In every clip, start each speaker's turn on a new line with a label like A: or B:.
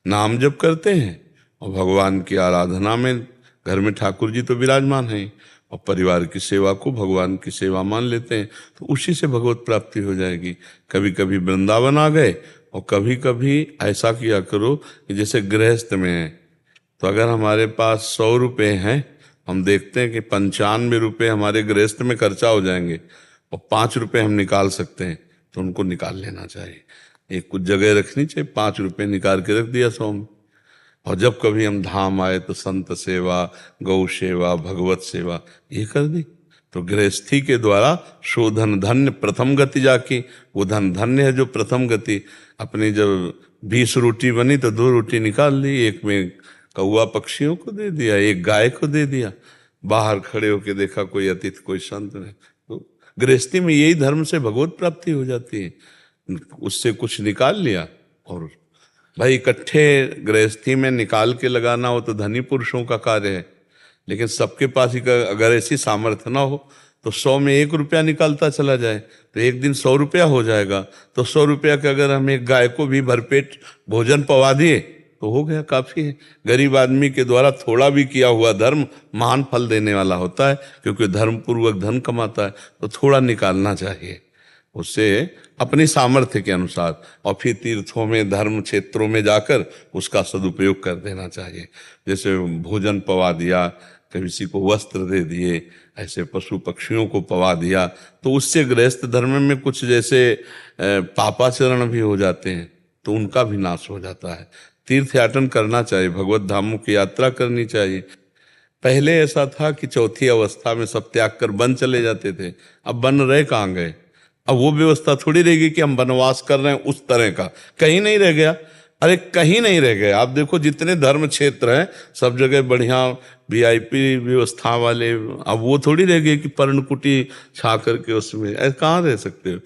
A: नाम जप करते हैं और भगवान की आराधना में, घर में ठाकुर जी तो विराजमान हैं, और परिवार की सेवा को भगवान की सेवा मान लेते हैं, तो उसी से भगवत प्राप्ति हो जाएगी। कभी कभी वृंदावन आ गए, और कभी कभी ऐसा किया करो कि जैसे गृहस्थ में है, तो अगर हमारे पास 100 रुपये हैं, हम देखते हैं कि 95 रुपये हमारे गृहस्थ में खर्चा हो जाएंगे और 5 रुपये हम निकाल सकते हैं, तो उनको निकाल लेना चाहिए। एक कुछ जगह रखनी चाहिए, 5 रुपये निकाल के रख दिया 100 में। और जब कभी हम धाम आए तो संत सेवा, गौ सेवा, भगवत सेवा ये कर दी, तो गृहस्थी के द्वारा शोधन धन्य प्रथम गति जाकी। वो धन धन्य है जो प्रथम गति। अपनी जब 20 रोटी बनी तो 2 रोटी निकाल ली, एक में कौआ पक्षियों को दे दिया, एक गाय को दे दिया। बाहर खड़े होके देखा कोई अतिथि कोई संत ने। तो गृहस्थी में यही धर्म से भगवत प्राप्ति हो जाती है, उससे कुछ निकाल लिया। और भाई इकट्ठे गृहस्थी में निकाल के लगाना हो तो धनी पुरुषों का कार्य है, लेकिन सबके पास ही अगर ऐसी सामर्थ्य ना हो तो 100 में 1 रुपया निकालता चला जाए तो एक दिन 100 रुपया हो जाएगा। तो 100 रुपया के अगर हम एक गाय को भी भरपेट भोजन पवा दिए तो हो गया, काफी है। गरीब आदमी के द्वारा थोड़ा भी किया हुआ धर्म महान फल देने वाला होता है, क्योंकि धर्म पूर्वक धन कमाता है, तो थोड़ा निकालना चाहिए उससे अपनी सामर्थ्य के अनुसार, और फिर तीर्थों में धर्म क्षेत्रों में जाकर उसका सदुपयोग कर देना चाहिए। जैसे भोजन पवा दिया, किसी को वस्त्र दे दिए, ऐसे पशु पक्षियों को पवा दिया, तो उससे गृहस्थ धर्म में कुछ जैसे पापाचरण भी हो जाते हैं, तो उनका भी नाश हो जाता है। तीर्थ याटन करना चाहिए, भगवत धामों की यात्रा करनी चाहिए। पहले ऐसा था कि चौथी अवस्था में सब त्याग कर वन चले जाते थे, अब वन रहे कहाँ गए। अब वो व्यवस्था थोड़ी रहेगी कि हम वनवास कर रहे हैं उस तरह का, कहीं नहीं रह गया। अरे कहीं नहीं रह गया। आप देखो जितने धर्म क्षेत्र हैं सब जगह बढ़िया वीआईपी व्यवस्था वाले, अब वो थोड़ी रह गए कि पर्णकुटी छा करके उसमें, ऐसे कहाँ रह सकते हो।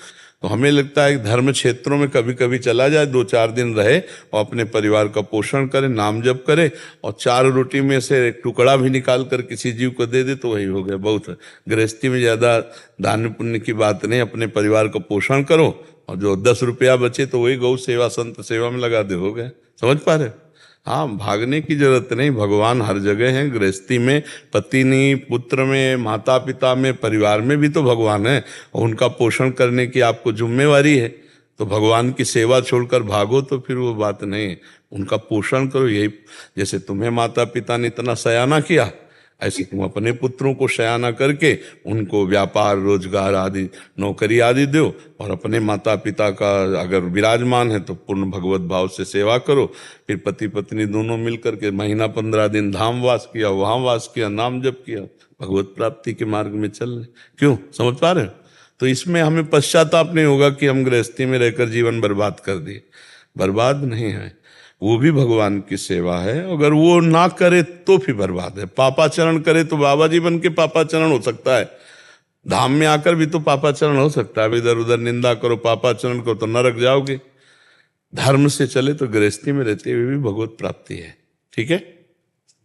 A: तो हमें लगता है कि धर्म क्षेत्रों में कभी कभी चला जाए, 2-4 दिन रहे और अपने परिवार का पोषण करे, नाम जप करे, और 4 रोटी में से एक टुकड़ा भी निकाल कर किसी जीव को दे दे तो वही हो गया, बहुत है। गृहस्थी में ज़्यादा दान पुण्य की बात नहीं, अपने परिवार का पोषण करो, और जो 10 रुपया बचे तो वही गौ सेवा संत सेवा में लगा दे, हो गया। समझ पा रहे? हाँ, भागने की जरूरत नहीं, भगवान हर जगह है। गृहस्थी में पत्नी पुत्र में, माता पिता में, परिवार में भी तो भगवान है, और उनका पोषण करने की आपको जिम्मेवारी है। तो भगवान की सेवा छोड़कर भागो तो फिर वो बात नहीं है। उनका पोषण करो, यही जैसे तुम्हें माता पिता ने इतना सयाना किया, ऐसे तुम अपने पुत्रों को शयाना करके उनको व्यापार रोजगार आदि नौकरी आदि दो, और अपने माता पिता का अगर विराजमान है तो पूर्ण भगवत भाव से सेवा करो। फिर पति पत्नी दोनों मिल करके महीना 15 दिन धाम वास किया, वहाँ वास किया, नाम जप किया, भगवत प्राप्ति के मार्ग में चल रहे। क्यों? समझ पा रहे हो? तो इसमें हमें पश्चाताप नहीं होगा कि हम गृहस्थी में रहकर जीवन बर्बाद कर दिए। बर्बाद नहीं है, वो भी भगवान की सेवा है। अगर वो ना करे तो फिर बर्बाद है। पापाचरण करे तो बाबा जी बन के पापाचरण हो सकता है, धाम में आकर भी तो पापाचरण हो सकता है। इधर उधर निंदा करो, पापाचरण करो तो नरक जाओगे। धर्म से चले तो गृहस्थी में रहते हुए भी भगवत प्राप्ति है। ठीक है।